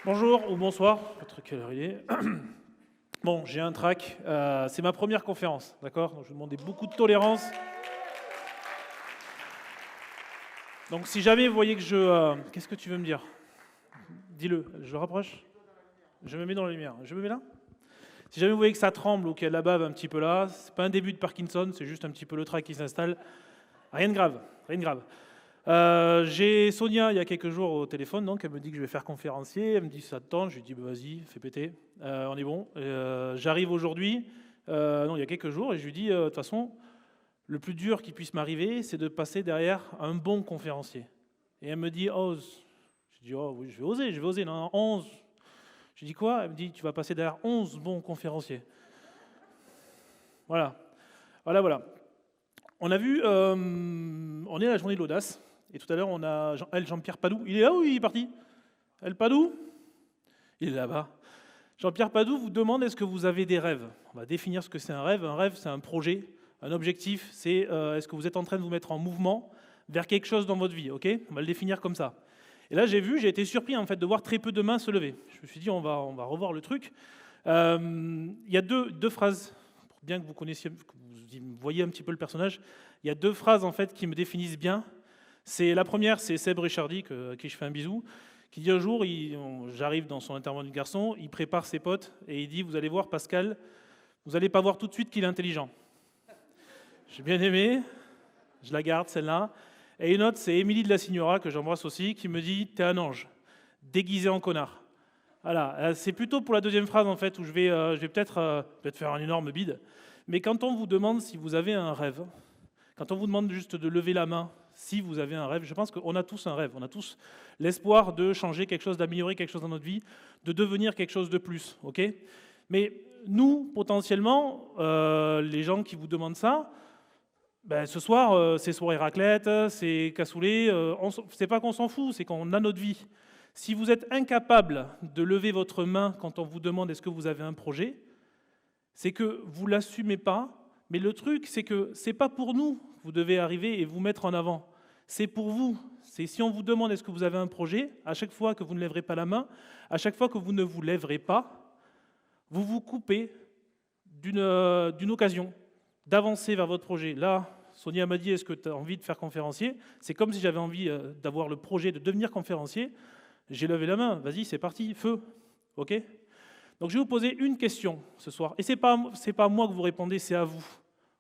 Bonjour ou bonsoir, pas trop quelle heure il est. Bon, j'ai un track, c'est ma première conférence, d'accord? Donc je vais demander beaucoup de tolérance. Donc si jamais vous voyez que je... qu'est-ce que tu veux me dire? Dis-le, je rapproche? Je me mets dans la lumière. Je me mets là? Si jamais vous voyez que ça tremble ou qu'il y a de la bave un petit peu là, c'est pas un début de Parkinson, c'est juste un petit peu le track qui s'installe. Rien de grave, rien de grave. J'ai Sonia il y a quelques jours au téléphone, donc elle me dit que je vais faire conférencier, elle me dit ça te tente, je lui dis bah, vas-y, fais péter, on est bon. J'arrive aujourd'hui, non il y a quelques jours, et je lui dis de toute façon, le plus dur qui puisse m'arriver, c'est de passer derrière un bon conférencier. Et elle me dit ose. Je dis oh oui, je vais oser, non, 11. Je dis quoi? Elle me dit tu vas passer derrière 11 bons conférenciers. Voilà, voilà. On a vu, on est à la journée de l'audace. Et tout à l'heure, on a Jean-Pierre Padoue. Il est là ou il est parti? El Padoue? Il est là-bas. Jean-Pierre Padoue vous demande est-ce que vous avez des rêves? On va définir ce que c'est un rêve. Un rêve, c'est un projet, un objectif. C'est est-ce que vous êtes en train de vous mettre en mouvement vers quelque chose dans votre vie? Ok? On va le définir comme ça. Et là, j'ai été surpris en fait de voir très peu de mains se lever. Je me suis dit on va revoir le truc. Il y a deux phrases, pour bien que vous connaissiez, que vous voyez un petit peu le personnage. Il y a deux phrases en fait qui me définissent bien. La première, c'est Seb Richardy, à qui je fais un bisou, qui dit un jour, j'arrive dans son intervention du garçon, il prépare ses potes et il dit, vous allez voir Pascal, vous n'allez pas voir tout de suite qu'il est intelligent. J'ai bien aimé, je la garde celle-là. Et une autre, c'est Émilie de la Signora, que j'embrasse aussi, qui me dit, t'es un ange, déguisé en connard. Voilà, c'est plutôt pour la deuxième phrase en fait, où je vais peut-être faire un énorme bide. Mais quand on vous demande si vous avez un rêve, quand on vous demande juste de lever la main, si vous avez un rêve, je pense qu'on a tous un rêve, on a tous l'espoir de changer quelque chose, d'améliorer quelque chose dans notre vie, de devenir quelque chose de plus, ok? Mais nous, potentiellement, les gens qui vous demandent ça, ben, ce soir, c'est soirée raclette, c'est cassoulet, c'est pas qu'on s'en fout, c'est qu'on a notre vie. Si vous êtes incapable de lever votre main quand on vous demande est-ce que vous avez un projet, c'est que vous ne l'assumez pas, mais le truc, c'est que ce n'est pas pour nous que vous devez arriver et vous mettre en avant. C'est pour vous. C'est si on vous demande est-ce que vous avez un projet, à chaque fois que vous ne lèverez pas la main, à chaque fois que vous ne vous lèverez pas, vous vous coupez d'une occasion d'avancer vers votre projet. Là, Sonia m'a dit est-ce que tu as envie de faire conférencier? C'est comme si j'avais envie d'avoir le projet de devenir conférencier. J'ai levé la main, vas-y, c'est parti, feu. Ok? Donc je vais vous poser une question ce soir. Et ce n'est pas à moi que vous répondez, c'est à vous.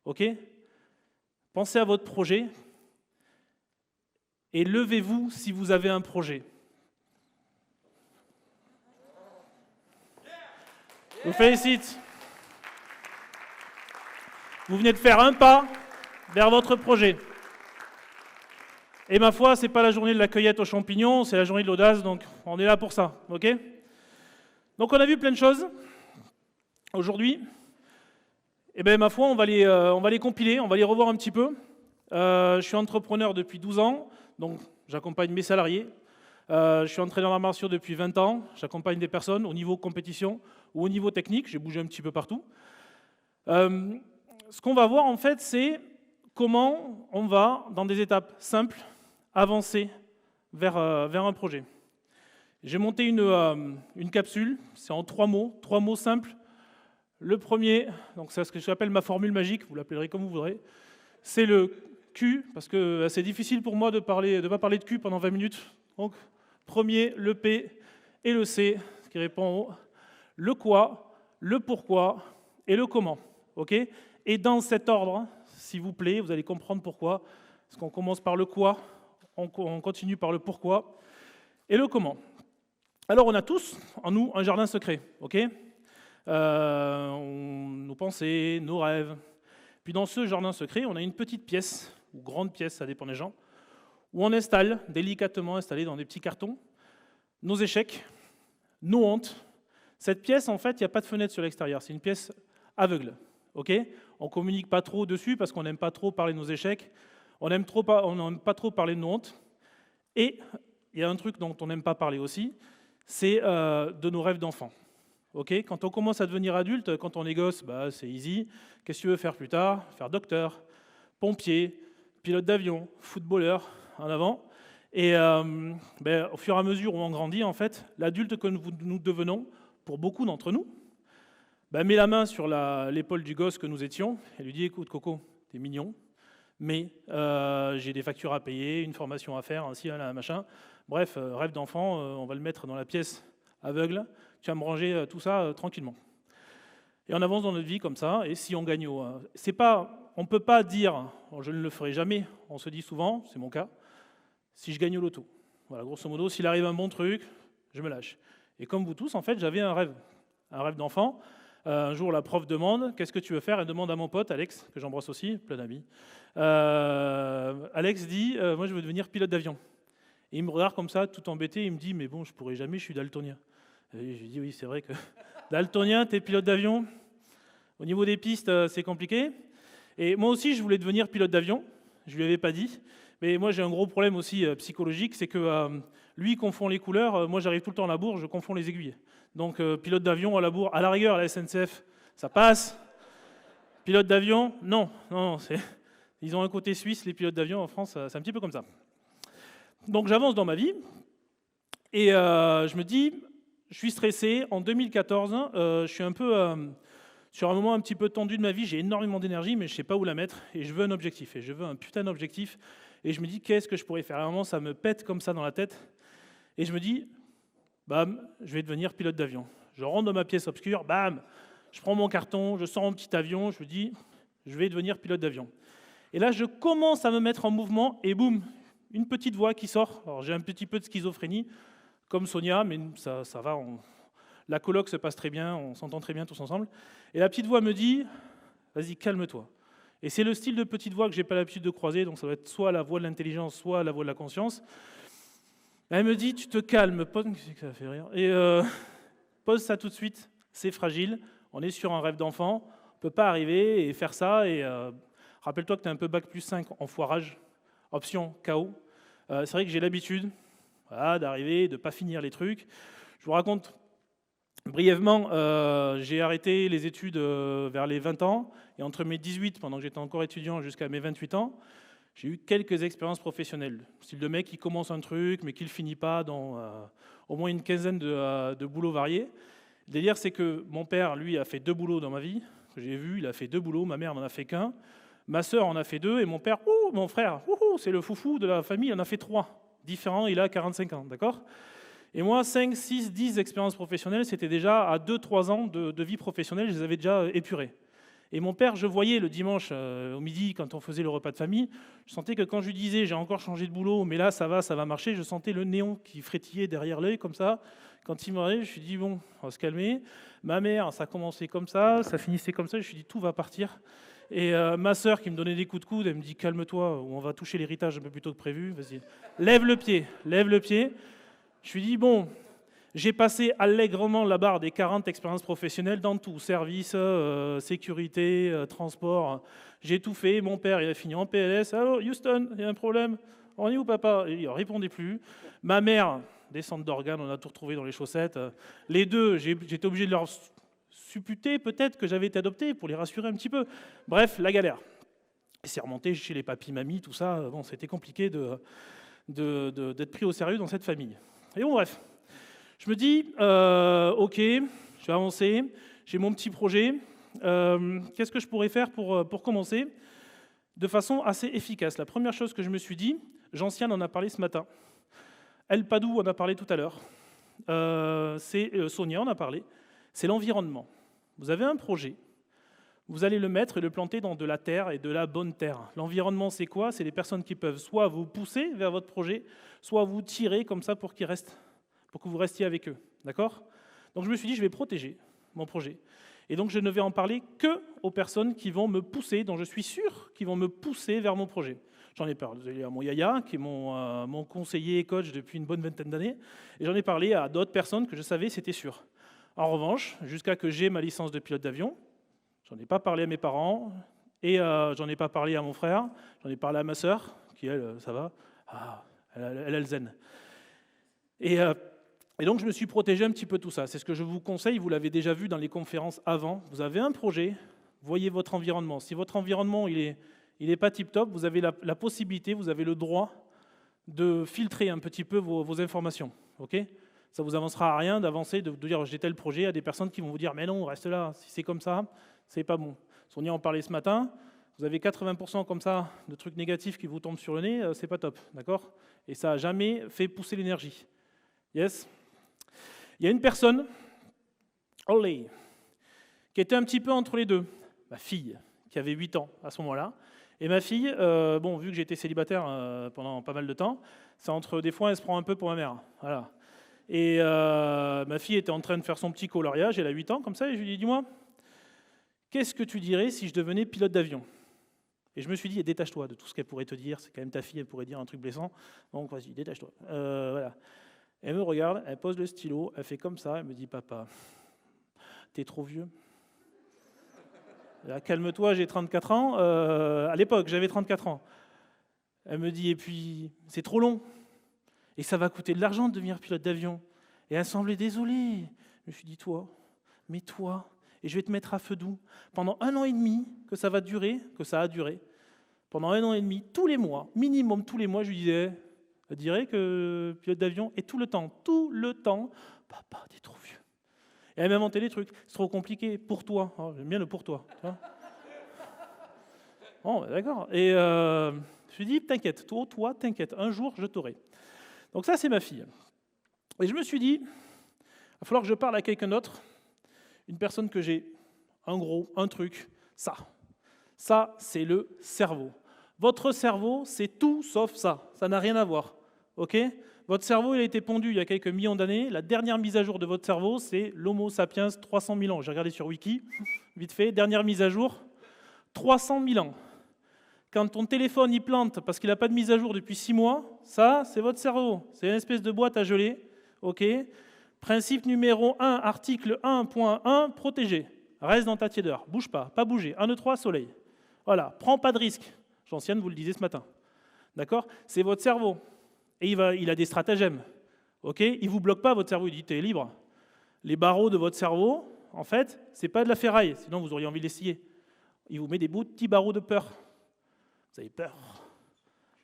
Ok? Pensez à votre projet et levez-vous si vous avez un projet. Je vous félicite. Vous venez de faire un pas vers votre projet. Et ma foi, ce n'est pas la journée de la cueillette aux champignons, c'est la journée de l'audace, donc on est là pour ça. Ok? Donc on a vu plein de choses aujourd'hui. Eh bien, ma foi, on va les compiler, on va les revoir un petit peu. Je suis entrepreneur depuis 12 ans, donc j'accompagne mes salariés. Je suis entraîneur d'arts martiaux depuis 20 ans, j'accompagne des personnes au niveau compétition ou au niveau technique, j'ai bougé un petit peu partout. Ce qu'on va voir en fait, c'est comment on va, dans des étapes simples, avancer vers un projet. J'ai monté une capsule, c'est en 3 mots simples. Le premier, donc c'est ce que j'appelle ma formule magique, vous l'appellerez comme vous voudrez, c'est le Q, parce que c'est difficile pour moi de ne pas parler de Q pendant 20 minutes. Donc, premier, le P et le C, qui répond au le quoi, le pourquoi et le comment. Okay, et dans cet ordre, s'il vous plaît, vous allez comprendre pourquoi. Parce qu'on commence par le quoi, on continue par le pourquoi et le comment. Alors, on a tous en nous un jardin secret, ok? Nos pensées, nos rêves. Puis dans ce jardin secret, on a une petite pièce, ou grande pièce, ça dépend des gens, où on installe, délicatement installé dans des petits cartons, nos échecs, nos hontes. Cette pièce, en fait, il n'y a pas de fenêtre sur l'extérieur, c'est une pièce aveugle. Okay, on ne communique pas trop dessus parce qu'on n'aime pas trop parler de nos échecs, on n'aime pas trop parler de nos hontes. Et il y a un truc dont on n'aime pas parler aussi, c'est de nos rêves d'enfant. Okay, quand on commence à devenir adulte, quand on est gosse, c'est easy. Qu'est-ce que tu veux faire plus tard? Faire docteur, pompier, pilote d'avion, footballeur, en avant. Et au fur et à mesure où on grandit, en fait, l'adulte que nous devenons, pour beaucoup d'entre nous, met la main sur l'épaule du gosse que nous étions et lui dit « Écoute, Coco, t'es mignon, mais j'ai des factures à payer, une formation à faire, ainsi, là, machin. Bref, rêve d'enfant, on va le mettre dans la pièce aveugle, tu vas me ranger tout ça tranquillement. » Et on avance dans notre vie comme ça, et si on gagne on ne peut pas dire, je ne le ferai jamais, on se dit souvent, c'est mon cas, si je gagne au loto. Voilà, grosso modo, s'il arrive un bon truc, je me lâche. Et comme vous tous, en fait, j'avais un rêve d'enfant. Un jour, la prof demande, qu'est-ce que tu veux faire? Elle demande à mon pote, Alex, que j'embrasse aussi, plein d'amis. Alex dit, moi je veux devenir pilote d'avion. Et il me regarde comme ça, tout embêté, il me dit, mais bon, je pourrai jamais, je suis daltonien. Et je lui dis, oui, c'est vrai que daltonien, t'es pilote d'avion. Au niveau des pistes, c'est compliqué. Et moi aussi, je voulais devenir pilote d'avion. Je lui avais pas dit. Mais moi, j'ai un gros problème aussi psychologique, c'est que lui, il confond les couleurs. Moi, j'arrive tout le temps à la bourre, je confonds les aiguilles. Donc, pilote d'avion à la bourre, à la rigueur, à la SNCF, ça passe. Pilote d'avion, non. Ils ont un côté suisse, les pilotes d'avion en France, c'est un petit peu comme ça. Donc, j'avance dans ma vie. Et je me dis, je suis stressé. En 2014, je suis un peu sur un moment un petit peu tendu de ma vie. J'ai énormément d'énergie, mais je ne sais pas où la mettre. Et je veux un objectif. Et je veux un putain d'objectif. Et je me dis, qu'est-ce que je pourrais faire? À un moment, ça me pète comme ça dans la tête. Et je me dis, bam, je vais devenir pilote d'avion. Je rentre dans ma pièce obscure, bam, je prends mon carton, je sors mon petit avion, je me dis, je vais devenir pilote d'avion. Et là, je commence à me mettre en mouvement, et boum, une petite voix qui sort. Alors, j'ai un petit peu de schizophrénie, comme Sonia, mais ça va, la colloque se passe très bien, on s'entend très bien tous ensemble. Et la petite voix me dit, vas-y, calme-toi. Et c'est le style de petite voix que je n'ai pas l'habitude de croiser, donc ça va être soit la voix de l'intelligence, soit la voix de la conscience. Elle me dit, tu te calmes, ça fait rire. Et pose ça tout de suite, c'est fragile, on est sur un rêve d'enfant, on ne peut pas arriver et faire ça. Et rappelle-toi que tu as un peu bac plus 5 en foirage, option KO. C'est vrai que j'ai l'habitude d'arriver, de ne pas finir les trucs. Je vous raconte brièvement, j'ai arrêté les études vers les 20 ans, et entre mes 18, pendant que j'étais encore étudiant, jusqu'à mes 28 ans, j'ai eu quelques expériences professionnelles. Style de mec qui commence un truc, mais qui ne le finit pas dans au moins une quinzaine de boulots variés. Le délire, c'est que mon père, lui, a fait 2 boulots dans ma vie. J'ai vu, il a fait 2 boulots, ma mère n'en a fait qu'un. Ma sœur en a fait 2, et mon père, mon frère, c'est le foufou de la famille, il en a fait 3. Différents, il a 45 ans, d'accord? Et moi, 5, 6, 10 expériences professionnelles, c'était déjà à 2-3 ans de vie professionnelle, je les avais déjà épurées. Et mon père, je voyais le dimanche au midi, quand on faisait le repas de famille, je sentais que quand je lui disais « j'ai encore changé de boulot, mais là ça va marcher », je sentais le néon qui frétillait derrière l'œil comme ça. Quand il me regardait, je me suis dit « bon, on va se calmer ». Ma mère, ça commençait comme ça finissait comme ça, je me suis dit « tout va partir ». Et ma sœur qui me donnait des coups de coude, elle me dit « calme-toi, on va toucher l'héritage un peu plus tôt que prévu, vas-y, lève le pied ». Je lui dis « bon ». J'ai passé allègrement la barre des 40 expériences professionnelles dans tout, service, sécurité, transport. J'ai tout fait. Mon père, il a fini en PLS. « Allô, Houston, il y a un problème? On est où, papa ?» Il ne répondait plus. Ma mère, descente d'organes, on a tout retrouvé dans les chaussettes. Les deux, j'étais obligé de leur supputer peut-être que j'avais été adopté pour les rassurer un petit peu. Bref, la galère. C'est remonté chez les papis, mamies, tout ça. Bon, c'était compliqué d'être pris au sérieux dans cette famille. Et bon, bref. Je me dis, ok, je vais avancer, j'ai mon petit projet. Qu'est-ce que je pourrais faire pour commencer de façon assez efficace? La première chose que je me suis dit, Jean-Sian en a parlé ce matin, El Padou en a parlé tout à l'heure, Sonia en a parlé, c'est l'environnement. Vous avez un projet, vous allez le mettre et le planter dans de la terre et de la bonne terre. L'environnement, c'est quoi? C'est les personnes qui peuvent soit vous pousser vers votre projet, soit vous tirer comme ça pour que vous restiez avec eux. D'accord? Donc je me suis dit, je vais protéger mon projet. Et donc je ne vais en parler que aux personnes qui vont me pousser, dont je suis sûr qu'ils vont me pousser vers mon projet. J'en ai parlé à mon yaya, qui est mon conseiller et coach depuis une bonne vingtaine d'années, et j'en ai parlé à d'autres personnes que je savais, c'était sûr. En revanche, jusqu'à que j'ai ma licence de pilote d'avion, j'en ai pas parlé à mes parents, et j'en ai pas parlé à mon frère, j'en ai parlé à ma sœur, qui elle, ça va, elle a le zen. Et donc, je me suis protégé un petit peu tout ça. C'est ce que je vous conseille, vous l'avez déjà vu dans les conférences avant. Vous avez un projet, voyez votre environnement. Si votre environnement il est pas tip-top, vous avez la possibilité, vous avez le droit de filtrer un petit peu vos informations. Ok, ça ne vous avancera à rien d'avancer, de dire j'ai tel projet à des personnes qui vont vous dire mais non, reste là, si c'est comme ça, c'est pas bon. Sonia en parlait ce matin, vous avez 80% comme ça de trucs négatifs qui vous tombent sur le nez, c'est pas top, d'accord? Et ça n'a jamais fait pousser l'énergie. Yes? Il y a une personne, Ollie, qui était un petit peu entre les deux. Ma fille, qui avait 8 ans à ce moment-là. Et ma fille, bon, vu que j'étais célibataire pendant pas mal de temps, c'est entre des fois, elle se prend un peu pour ma mère. Voilà. Et ma fille était en train de faire son petit coloriage, elle a 8 ans, comme ça, et je lui dis, dis-moi, qu'est-ce que tu dirais si je devenais pilote d'avion? Et je me suis dit, détache-toi de tout ce qu'elle pourrait te dire, c'est quand même ta fille, elle pourrait dire un truc blessant, donc vas-y, détache-toi. Voilà. Elle me regarde, elle pose le stylo, elle fait comme ça, elle me dit, papa, t'es trop vieux. Là, calme-toi, j'ai 34 ans. À l'époque, j'avais 34 ans. Elle me dit, et puis, c'est trop long. Et ça va coûter de l'argent de devenir pilote d'avion. Et elle semblait désolée. Je me suis dit, toi, mais toi, et je vais te mettre à feu doux. Pendant 1 an et demi que ça va durer, que ça a duré, pendant 1 an et demi, tous les mois, minimum tous les mois, je lui disais, elle dirait que pilote d'avion, et tout le temps, papa, t'es trop vieux. Et elle m'a inventé des trucs, c'est trop compliqué, pour toi. Oh, j'aime bien le pour toi. Bon, d'accord. Et je lui ai dit, t'inquiète, toi, t'inquiète, un jour, je t'aurai. Donc ça, c'est ma fille. Et je me suis dit, il va falloir que je parle à quelqu'un d'autre, une personne que j'ai, un truc, ça. Ça, c'est le cerveau. Votre cerveau, c'est tout sauf ça. Ça n'a rien à voir. Ok ? Votre cerveau, il a été pondu il y a quelques millions d'années. La dernière mise à jour de votre cerveau, c'est l'Homo sapiens 300 000 ans. J'ai regardé sur Wiki, vite fait. Dernière mise à jour, 300 000 ans. Quand ton téléphone y plante parce qu'il n'a pas de mise à jour depuis 6 mois, ça, c'est votre cerveau. C'est une espèce de boîte à geler. Ok ? Principe numéro 1, article 1.1, protégé. Reste dans ta tiédeur. Bouge pas bouger. 1, 2, 3, soleil. Voilà, prends pas de risque. Jean-Sienne vous le disait ce matin. D'accord ? C'est votre cerveau. Et il a des stratagèmes. Ok ? Il ne vous bloque pas, votre cerveau, il dit t'es libre. Les barreaux de votre cerveau, en fait, ce n'est pas de la ferraille, sinon vous auriez envie de les scier. Il vous met des petits barreaux de peur. Vous avez peur.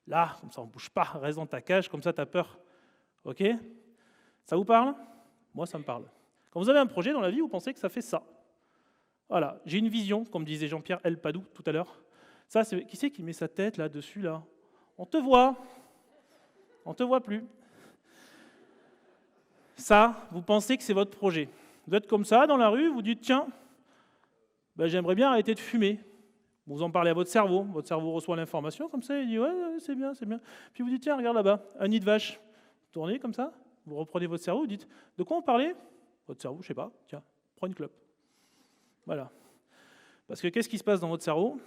Là, comme ça, on ne bouge pas, reste dans ta cage, comme ça, tu as peur. Ok ? Ça vous parle ? Moi, ça me parle. Quand vous avez un projet dans la vie, vous pensez que ça fait ça. Voilà, j'ai une vision, comme disait Jean-Pierre Elpadou tout à l'heure. Ça, qui c'est qui met sa tête là-dessus, là ? On te voit. On ne te voit plus. Ça, vous pensez que c'est votre projet. Vous êtes comme ça dans la rue, vous dites tiens, j'aimerais bien arrêter de fumer. Vous en parlez à votre cerveau reçoit l'information comme ça, il dit ouais, c'est bien, c'est bien. Puis vous dites tiens, regarde là-bas, un nid de vache. Vous tournez comme ça, vous reprenez votre cerveau, vous dites de quoi on parlait ? Votre cerveau, je sais pas, tiens, prends une clope. Voilà. Parce que qu'est-ce qui se passe dans votre cerveau ?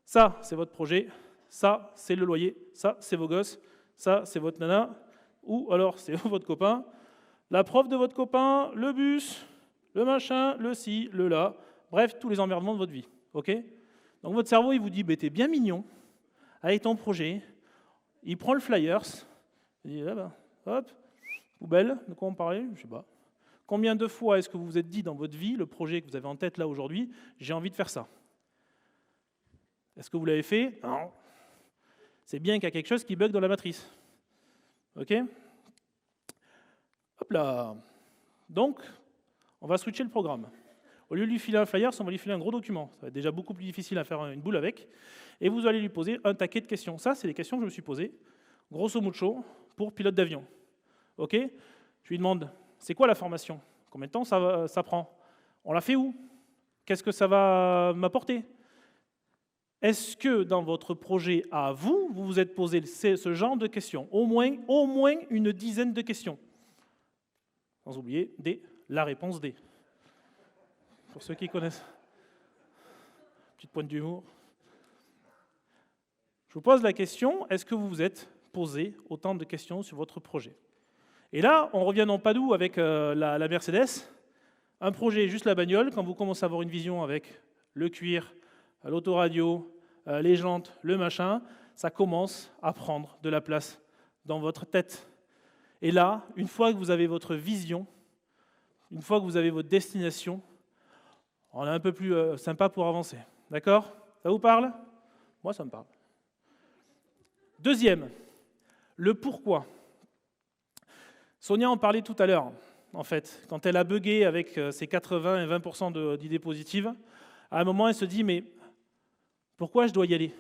Ça, c'est votre projet, ça, c'est le loyer, ça, c'est vos gosses, ça, c'est votre nana, ou alors c'est votre copain, la prof de votre copain, le bus, le machin, le ci, le là, bref, tous les emmerdements de votre vie. Ok ? Donc votre cerveau, il vous dit, t'es bien mignon, avec ton projet, il prend le flyers, il dit, hop, poubelle, de quoi on parlait ? Je sais pas. Combien de fois est-ce que vous vous êtes dit dans votre vie, le projet que vous avez en tête là aujourd'hui, j'ai envie de faire ça ? Est-ce que vous l'avez fait ? Non. C'est bien qu'il y a quelque chose qui bug dans la matrice. Ok ? Hop là. Donc, on va switcher le programme. Au lieu de lui filer un flyer, on va lui filer un gros document. Ça va être déjà beaucoup plus difficile à faire une boule avec. Et vous allez lui poser un taquet de questions. Ça, c'est les questions que je me suis posées, grosso modo, pour pilote d'avion. Ok ? Je lui demande, c'est quoi la formation ? Combien de temps ça prend ? On la fait où ? Qu'est-ce que ça va m'apporter ? Est-ce que dans votre projet à vous, vous vous êtes posé ce genre de questions ? Au moins une dizaine de questions. Sans oublier la réponse D. Pour ceux qui connaissent. Petite pointe d'humour. Je vous pose la question, est-ce que vous vous êtes posé autant de questions sur votre projet ? Et là, on revient non pas d'où avec la Mercedes. Un projet, juste la bagnole, quand vous commencez à avoir une vision avec le cuir, l'autoradio, les jantes, le machin, ça commence à prendre de la place dans votre tête. Et là, une fois que vous avez votre vision, une fois que vous avez votre destination, on est un peu plus sympa pour avancer. D'accord ? Ça vous parle ? Moi, ça me parle. Deuxième, Le pourquoi. Sonia en parlait tout à l'heure, en fait, quand elle a bugué avec ses 80 et 20% d'idées positives. À un moment, elle se dit, mais pourquoi je dois y aller?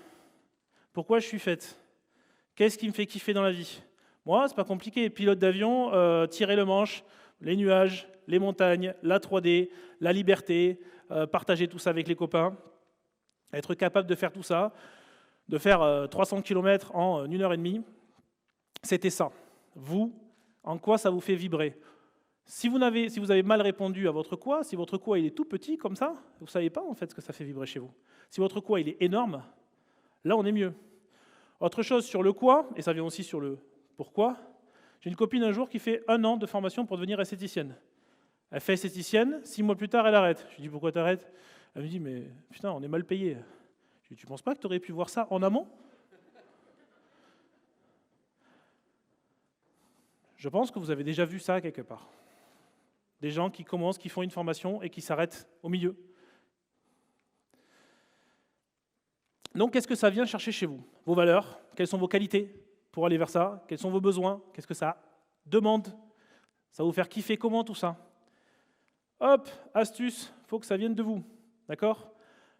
Pourquoi je suis faite? Qu'est-ce qui me fait kiffer dans la vie? Moi, c'est pas compliqué. Pilote d'avion, tirer le manche, les nuages, les montagnes, la 3D, la liberté, partager tout ça avec les copains, être capable de faire tout ça, de faire 300 km en 1 h 30, c'était ça. Vous, en quoi ça vous fait vibrer? Si vous avez mal répondu à votre quoi, si votre quoi il est tout petit comme ça, vous ne savez pas en fait ce que ça fait vibrer chez vous. Si votre quoi il est énorme, là on est mieux. Autre chose sur le quoi, et ça vient aussi sur le pourquoi, j'ai une copine un jour qui fait 1 an de formation pour devenir esthéticienne. Elle fait esthéticienne, 6 mois plus tard elle arrête. Je lui dis pourquoi t'arrêtes? Elle me dit mais putain on est mal payé. Je lui dis tu penses pas que tu aurais pu voir ça en amont? Je pense que vous avez déjà vu ça quelque part. Des gens qui commencent, qui font une formation et qui s'arrêtent au milieu. Donc, qu'est-ce que ça vient chercher chez vous? Vos valeurs, quelles sont vos qualités pour aller vers ça? Quels sont vos besoins? Qu'est-ce que ça demande? Ça va vous faire kiffer comment tout ça? Hop, astuce, il faut que ça vienne de vous. D'accord?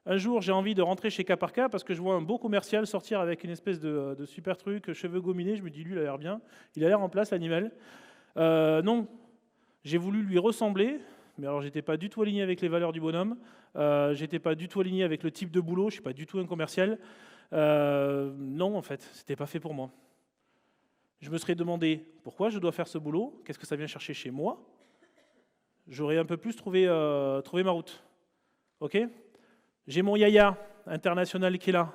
Un jour, j'ai envie de rentrer chez K par K parce que je vois un beau commercial sortir avec une espèce de super truc, cheveux gominés. Je me dis, lui, il a l'air bien. Il a l'air en place, l'animal. Non. J'ai voulu lui ressembler, mais alors j'étais pas du tout aligné avec les valeurs du bonhomme, j'étais pas du tout aligné avec le type de boulot, je suis pas du tout un commercial. Non, en fait, c'était pas fait pour moi. Je me serais demandé pourquoi je dois faire ce boulot, qu'est-ce que ça vient chercher chez moi. J'aurais un peu plus trouvé ma route. Ok? J'ai mon yaya international qui est là.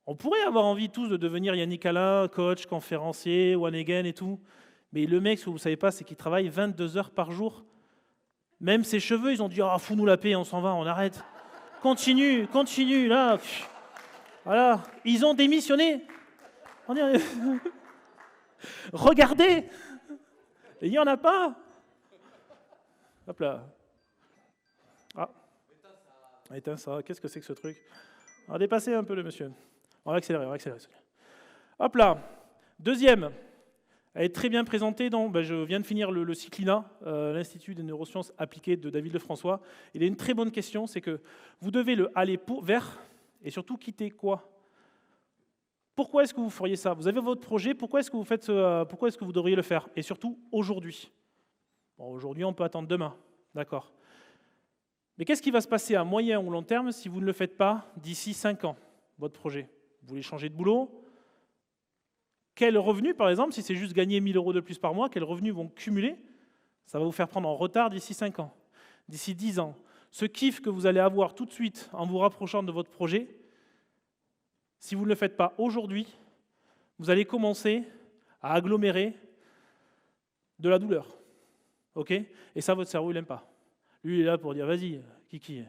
On pourrait avoir envie tous de devenir Yannick Alain, coach, conférencier, one again et tout. Mais le mec, ce que vous ne savez pas, c'est qu'il travaille 22 heures par jour. Même ses cheveux, ils ont dit « Ah, fous-nous la paix, on s'en va, on arrête. » Continue, là. Voilà. Ils ont démissionné. Regardez. Il n'y en a pas. Hop là. Ah. Éteins ça. Qu'est-ce que c'est que ce truc? On va dépasser un peu le monsieur. On va accélérer. Hop là. Deuxième. Elle est très bien présentée dans, je viens de finir le CICLINA, l'Institut des neurosciences appliquées de David Lefrançois. Il y a une très bonne question, c'est que vous devez aller vers et surtout quitter quoi? Pourquoi est-ce que vous feriez ça? Vous avez votre projet, pourquoi est-ce que vous faites, pourquoi est-ce que vous devriez le faire? Et surtout aujourd'hui. Bon, aujourd'hui, on peut attendre demain, d'accord. Mais qu'est-ce qui va se passer à moyen ou long terme si vous ne le faites pas d'ici 5 ans, votre projet? Vous voulez changer de boulot? Quels revenus, par exemple, si c'est juste gagner 1 000 € de plus par mois, quels revenus vont cumuler? Ça va vous faire prendre en retard d'ici 5 ans, d'ici 10 ans. Ce kiff que vous allez avoir tout de suite en vous rapprochant de votre projet, si vous ne le faites pas aujourd'hui, vous allez commencer à agglomérer de la douleur. Ok? Et ça, votre cerveau, il n'aime pas. Lui, il est là pour dire, vas-y, Kiki,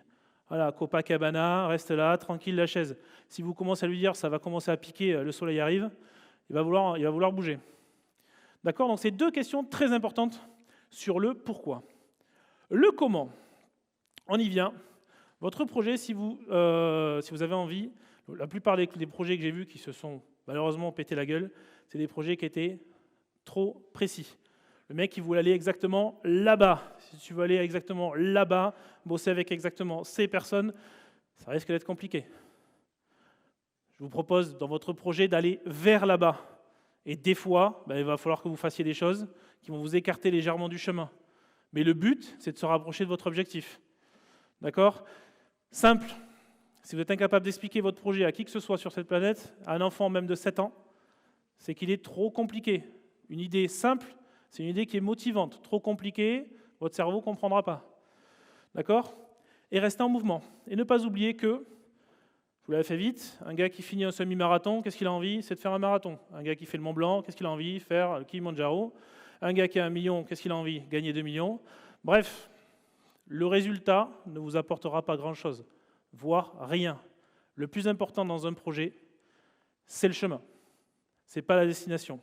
voilà, Copacabana, reste là, tranquille, la chaise. Si vous commencez à lui dire, ça va commencer à piquer, le soleil arrive, il va vouloir bouger. D'accord? Donc, c'est 2 questions très importantes sur le pourquoi. Le comment, on y vient. Votre projet, si vous avez envie, la plupart des projets que j'ai vus qui se sont malheureusement pété la gueule, c'est des projets qui étaient trop précis. Le mec, il voulait aller exactement là-bas. Si tu veux aller exactement là-bas, bosser avec exactement ces personnes, ça risque d'être compliqué. Je vous propose dans votre projet d'aller vers là-bas. Et des fois, il va falloir que vous fassiez des choses qui vont vous écarter légèrement du chemin. Mais le but, c'est de se rapprocher de votre objectif. D'accord? Simple. Si vous êtes incapable d'expliquer votre projet à qui que ce soit sur cette planète, à un enfant même de 7 ans, c'est qu'il est trop compliqué. Une idée simple, c'est une idée qui est motivante. Trop compliquée, votre cerveau ne comprendra pas. D'accord? Et restez en mouvement. Et ne pas oublier que, je vous l'avez fait vite, un gars qui finit un semi-marathon, qu'est-ce qu'il a envie? C'est de faire un marathon. Un gars qui fait le Mont Blanc, qu'est-ce qu'il a envie? Faire le Kilimanjaro. Un gars qui a 1 million, qu'est-ce qu'il a envie? Gagner 2 millions. Bref, le résultat ne vous apportera pas grand-chose, voire rien. Le plus important dans un projet, c'est le chemin. Ce n'est pas la destination.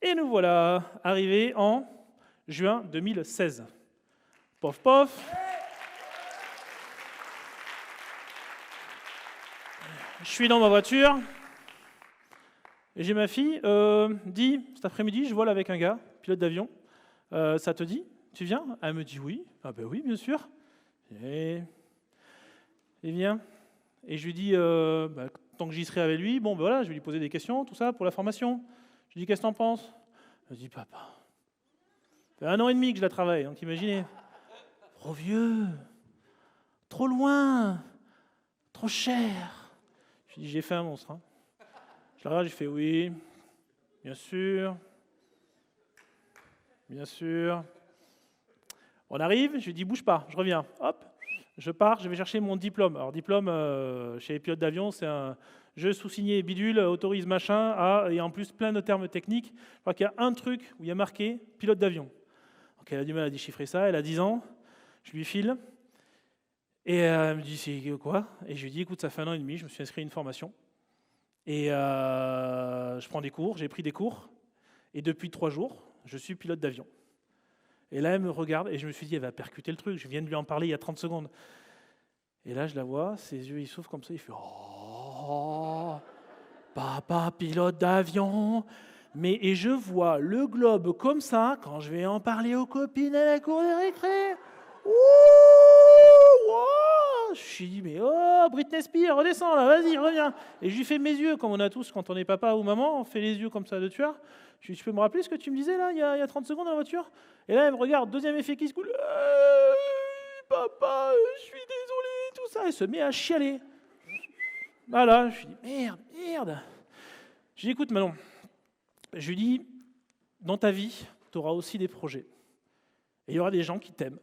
Et nous voilà arrivés en juin 2016. Pof, pof. Je suis dans ma voiture. Et j'ai ma fille, dit, cet après-midi, je vole avec un gars, pilote d'avion. Ça te dit? Tu viens? Elle me dit oui. Ah ben oui, bien sûr. Et viens. Et je lui dis, tant que j'y serai avec lui, bon ben voilà, je vais lui poser des questions, tout ça, pour la formation. Je lui dis, qu'est-ce que t'en penses? Elle me dit, papa, ça fait 1 an et demi que je la travaille, donc imaginez. Trop vieux, trop loin, trop cher. Je lui dis, j'ai fait un monstre. Hein. Je la regarde, je fais oui, bien sûr. Bien sûr. On arrive, je lui dis bouge pas, je reviens. Hop, je pars, je vais chercher mon diplôme. Alors diplôme chez les pilotes d'avion, c'est un je sous-signé bidule, autorise machin, et en plus plein de termes techniques. Je crois qu'il y a un truc où il y a marqué pilote d'avion. Donc elle a du mal à déchiffrer ça, elle a 10 ans, je lui file. Et elle me dit c'est quoi? Et je lui dis écoute, ça fait 1 an et demi, je me suis inscrit à une formation. Et je prends des cours, j'ai pris des cours. Et depuis 3 jours, je suis pilote d'avion. Et là, elle me regarde et je me suis dit, elle va percuter le truc. Je viens de lui en parler il y a 30 secondes. Et là, je la vois, ses yeux, ils s'ouvrent comme ça. Il fait, oh, papa, pilote d'avion. Et je vois le globe comme ça quand je vais en parler aux copines à la cour de récré. Ouh, wow. Je suis dit, mais oh, Britney Spears, redescends là, vas-y, reviens. Et je lui fais mes yeux, comme on a tous quand on est papa ou maman, on fait les yeux comme ça de tueur. Je lui dis, tu peux me rappeler ce que tu me disais là, il y a 30 secondes dans la voiture? Et là, elle me regarde, deuxième effet qui se coule. Papa, je suis désolé, tout ça. Elle se met à chialer. Voilà, je lui dis, merde. Je lui dis, écoute, Manon, je lui dis, dans ta vie, tu auras aussi des projets. Et il y aura des gens qui t'aiment.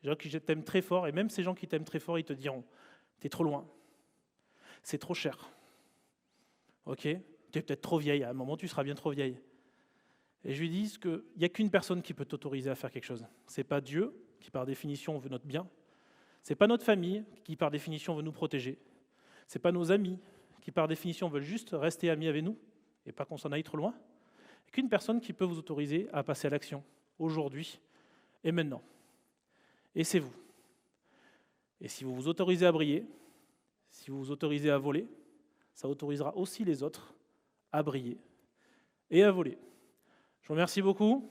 Des gens qui t'aiment très fort, et même ces gens qui t'aiment très fort, ils te diront, t'es trop loin. C'est trop cher. Ok? Tu es peut-être trop vieille, à un moment tu seras bien trop vieille. Et je lui dis qu'il n'y a qu'une personne qui peut t'autoriser à faire quelque chose. Ce n'est pas Dieu, qui par définition veut notre bien. Ce n'est pas notre famille, qui par définition veut nous protéger. Ce n'est pas nos amis, qui par définition veulent juste rester amis avec nous, et pas qu'on s'en aille trop loin. Il n'y a qu'une personne qui peut vous autoriser à passer à l'action, aujourd'hui et maintenant. Et c'est vous. Et si vous vous autorisez à briller, si vous vous autorisez à voler, ça autorisera aussi les autres à briller et à voler. Je vous remercie beaucoup.